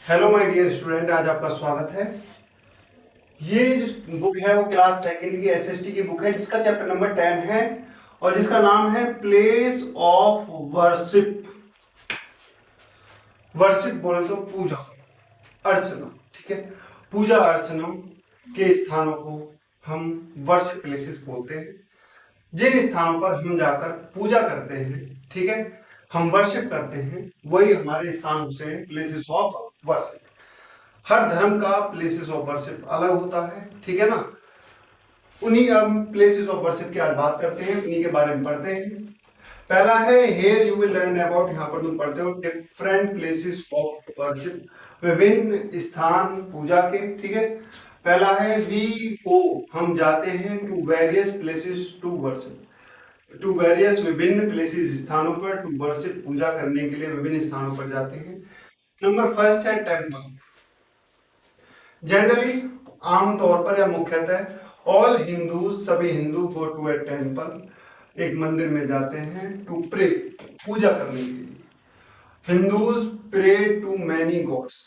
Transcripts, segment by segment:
Hello my dear student, आज आपका स्वागत है। ये जो बुक है वो क्लास सेकंड की एसएसटी की बुक है जिसका चैप्टर नंबर 10 है और जिसका नाम है प्लेस ऑफ वर्शिप। वर्शिप बोले तो पूजा अर्चना, ठीक है। पूजा अर्चना के स्थानों को हम वर्शिप प्लेसेस बोलते हैं। जिन स्थानों पर हम जाकर पूजा करते हैं, ठीक है, हम वर्शिप करते हैं, वही हमारे स्थान से प्लेसेस ऑफ वर्शिप। हर धर्म का प्लेसेस ऑफ वर्शिप अलग होता है, ठीक है ना। उन्हीं हम प्लेसेस ऑफ वर्शिप की आज बात करते हैं, उन्हीं के बारे में पढ़ते हैं। पहला है here you will learn about, यहाँ पर तुम पढ़ते हो डिफरेंट प्लेसेस ऑफ वर्शिप, विभिन्न स्थान पूजा के, ठीक है। पहला है वी को, हम जाते हैं to various places to worship, to various विभिन्न प्लेसेस स्थानों पर, टू वर्शिप पूजा करने के लिए विभिन्न स्थानों पर जाते हैं। नंबर फर्स्ट है टेम्पल। जनरली आमतौर पर या मुख्यतः ऑल हिंदू, सभी Hindu go to a temple, एक मंदिर में जाते हैं टू प्रे, पूजा करने के लिए। Hindus pray to many gods,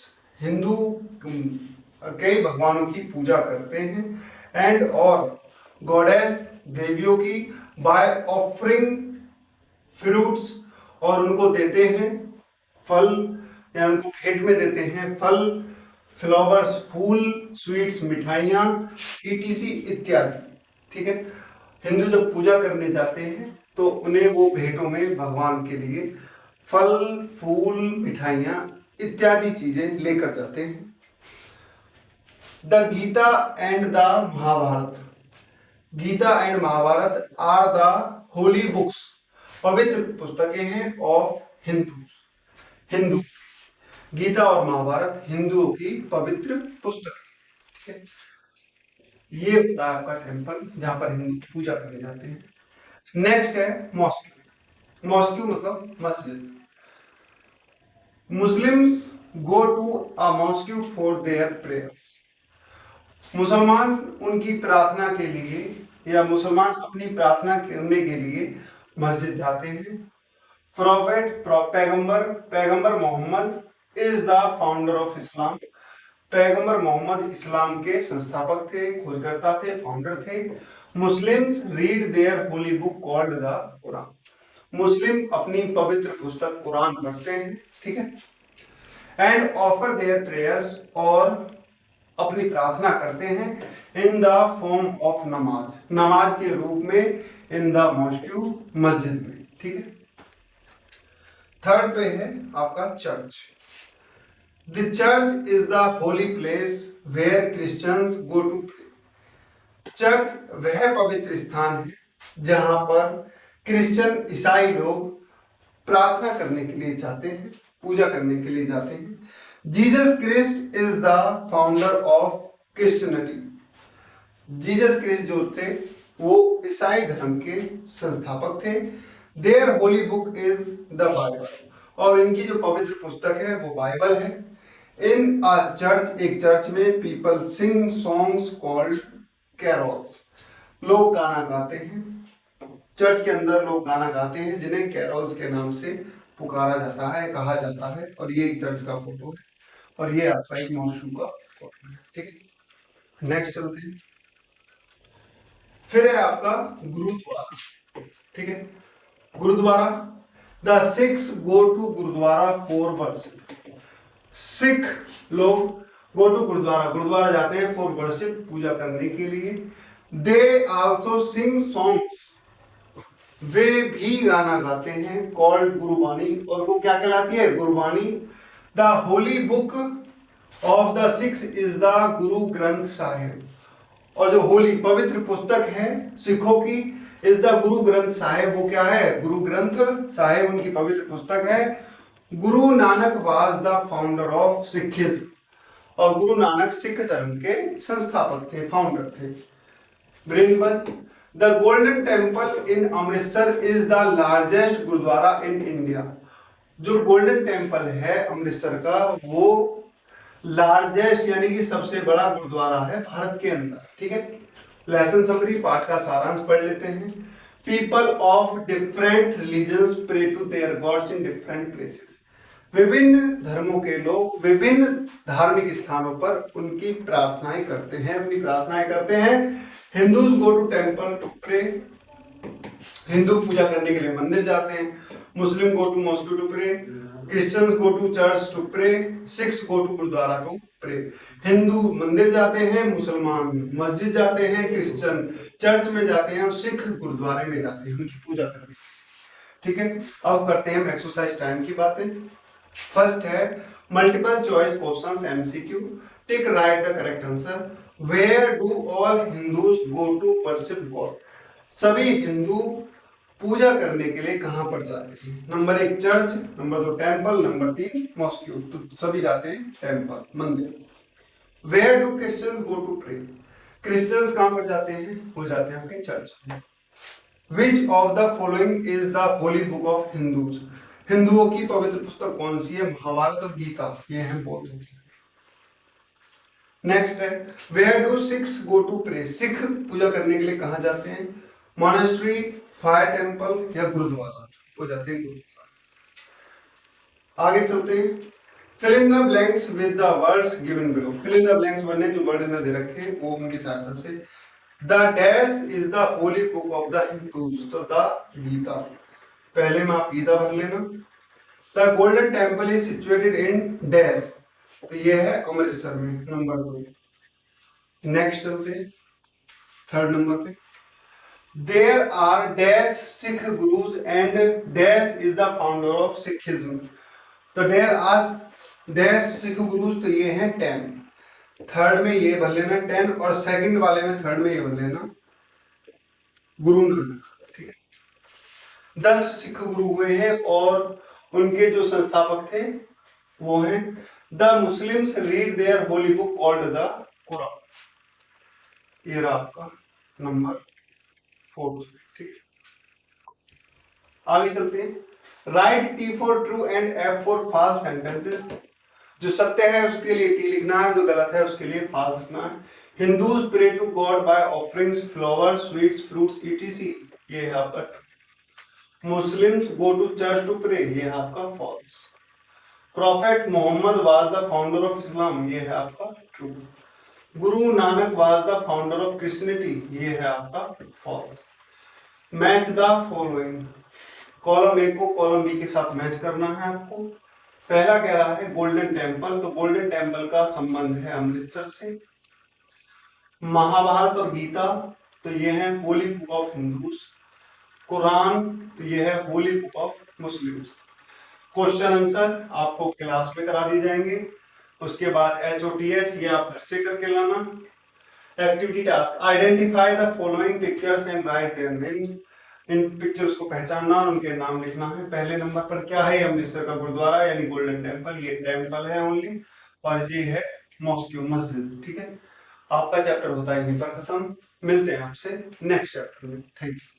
Hindu कई भगवानों की पूजा करते हैं। एंड और गॉडेस, देवियों की, बाय ऑफरिंग फ्रूट्स, और उनको देते हैं फल, या उनको भेंट में देते हैं फल, फ्लावर्स फूल, स्वीट्स मिठाइयाँ, ईटीसी इत्यादि, ठीक है। हिंदू जब पूजा करने जाते हैं तो उन्हें वो भेंटों में भगवान के लिए फल फूल मिठाइयाँ इत्यादि चीजें लेकर जाते हैं। The Gita and the Mahabharata, Gita and Mahabharata are the holy books, पवित्र पुस्तकें हैं ऑफ हिंदू। गीता और महाभारत हिंदुओं की पवित्र पुस्तक है, ठीक है। ये होता है आपका टेम्पल जहां पर हिंदू पूजा करने जाते हैं। नेक्स्ट है मॉस्क्यू। मॉस्क्यू मतलब मस्जिद। Muslims go to a mosque for their prayers, मुसलमान उनकी प्रार्थना के लिए, या मुसलमान अपनी प्रार्थना करने के लिए मस्जिद जाते हैं। प्रोफेट, पैगंबर, पैगंबर Mohammed is the founder of Islam, पैगंबर मोहम्मद इस्लाम के संस्थापक थे, खोजकर्ता थे, फाउंडर थे। Muslims read their holy book called the Quran, Muslim अपनी पवित्र पुस्तक कुरान पढ़ते हैं, ठीक है। एंड ऑफर देयर प्रेयर्स, और अपनी प्रार्थना करते हैं इन द फॉर्म ऑफ नमाज, नमाज के रूप में, इन द मॉस्क्यू, मस्जिद में, ठीक है। थर्ड पे है आपका church. The church is the holy place where Christians go to pray, church वह पवित्र स्थान है जहां पर क्रिश्चियन ईसाई लोग प्रार्थना करने के लिए जाते हैं, पूजा करने के लिए जाते हैं। Jesus Christ is the founder of Christianity, Jesus Christ जो थे वो ईसाई धर्म के संस्थापक थे। Their holy book is the Bible, और इनकी जो पवित्र पुस्तक है वो बाइबल है। इन अ चर्च, एक चर्च में people sing songs called carols, लोग गाना गाते हैं। चर्च के अंदर लोग गाना गाते हैं जिन्हें कैरोल्स के नाम से पुकारा जाता है, कहा जाता है। और ये एक चर्च का फोटो है, और ये आपका एक मॉस्क्यू का फोटो है, ठीक है। नेक्स्ट चलते हैं। फिर है आपका गुरुद्वारा, ठीक है। Gurdwara, the Sikhs go to gurdwara for worship, Sikh लोग गो टू गुरुद्वारा, गुरुद्वारा जाते हैं फॉर वर्शिप, पूजा करने के लिए। दे आल्सो सिंग सॉन्ग्स, वे भी गाना गाते हैं, कॉल्ड गुरुबानी, और वो क्या कहलाती है? Gurbani. The holy book of the Sikhs is the Guru Granth Sahib, और जो होली पवित्र पुस्तक है सिखों की, इज द गुरु ग्रंथ साहिब, वो क्या है? गुरु ग्रंथ साहिब उनकी पवित्र पुस्तक है। गुरु Nanak was the founder of Sikhism, और गुरु नानक सिख धर्म के संस्थापक थे, फाउंडर थे। ब्रिंगबल, the Golden Temple in Amritsar is the largest gurdwara in India, जो गोल्डन टेम्पल है अमृतसर का वो लार्जेस्ट यानी कि सबसे बड़ा गुरुद्वारा है भारत के अंदर, ठीक है। लेसन समरी, पाठ का सारांश पढ़ लेते हैं। People of different religions pray to their gods in different places, विभिन्न धर्मों के लोग विभिन्न धार्मिक स्थानों पर उनकी प्रार्थनाएं करते हैं, अपनी प्रार्थनाएं करते हैं। Hindus go to temple to pray, Hindu पूजा करने के लिए मंदिर जाते हैं। Muslim go to mosque to pray, Christians go to church to pray, Sikhs go to gurdwara to pray. Hindu मंदिर जाते हैं, मुसलमान मस्जिद जाते हैं, क्रिश्चियन चर्च में जाते हैं और सिख गुरुद्वारे में जाते हैं उनकी पूजा करने। ठीक है, अब करते हैं हम एक्सरसाइज टाइम की बातें। फर्स्ट है multiple choice questions MCQ, tick right the correct answer. Where do all Hindus go to worship god, सभी हिंदू पूजा करने के लिए कहां पर जाते हैं? Number 1 church, number 2 temple, number 3 mosque. तो सभी जाते हैं टेम्पल मंदिर। Where do Christians go to pray, Christians कहां पर जाते हैं? वो जाते हैं आपके चर्च में। Which of the following is the holy book of Hindus, हिंदुओं की पवित्र पुस्तक कौन सी है? महाभारत और गीता, ये है बौद्ध। नेक्स्ट है where do Sikhs go to pray, Sikh पूजा करने के लिए कहां जाते हैं? मॉनेस्ट्री, फायर टेम्पल या गुरुद्वारा, हो जाते हैं गुरुद्वारा। आगे चलते हैं, fill in the blanks with the words given below, fill in the blanks बनने जो वर्ड इन्हें दे रखे हैं वो उनकी सहायता से। The dash is the holy book of the Hindus, तो द गीता, पहले में आप गीता भर लेना। The Golden temple is situated in dash, तो ये है अमृतसर में, नंबर 2। नेक्स्ट चलते हैं थर्ड नंबर पे, there are dash Sikh gurus and dash is the founder of Sikhism, तो there are dash Sikh gurus, तो ये है 10। थर्ड में ये भर लेना 10 और सेकंड वाले में थर्ड में ये भर लेना गुरु नानक। ठीक है, 10 सिख गुरु हुए हैं और उनके जो संस्थापक थे वो हैं the Muslims read their holy book called the Quran, ये रहा आपका नंबर 4। ठीक है, आगे चलते हैं, write T for true and F for false sentences, जो सत्य है उसके लिए टी लिखना है, जो गलत है उसके लिए फॉल्स लिखना है। Hindus pray to god by offerings flowers sweets fruits etc, ये है आपका true. Muslims go to church to pray, ये है आपका false. Prophet Mohammed was the founder of Islam, ये है आपका true. Guru Nanak was the founder of Christianity, ये है आपका false. Match the following, column A को कॉलम बी के साथ मैच करना है आपको। पहला कह रहा है गोल्डन टेम्पल, तो गोल्डन टेम्पल का संबंध है अमृतसर से। महाभारत और गीता, तो ये है Holi book of Hindus. Quran, तो ये है Holi book of Muslims. Question answer आपको क्लास में करा दिए जाएंगे, उसके बाद HOTS ये आप घर से करके लाना। Activity task, identify the following pictures and right their names, in pictures को पहचानना और उनके नाम लिखना है। पहले नंबर पर क्या है? अमृतसर का गुरुद्वारा यानी गोल्डन टेम्पल, ये टेम्पल है ओनली, और ये है मॉस्क मस्जिद। ठीक है, आपका चैप्टर होता है यहीं पर खत्म। मिलते हैं आपसे नेक्स्ट चैप्टर में। Thank you.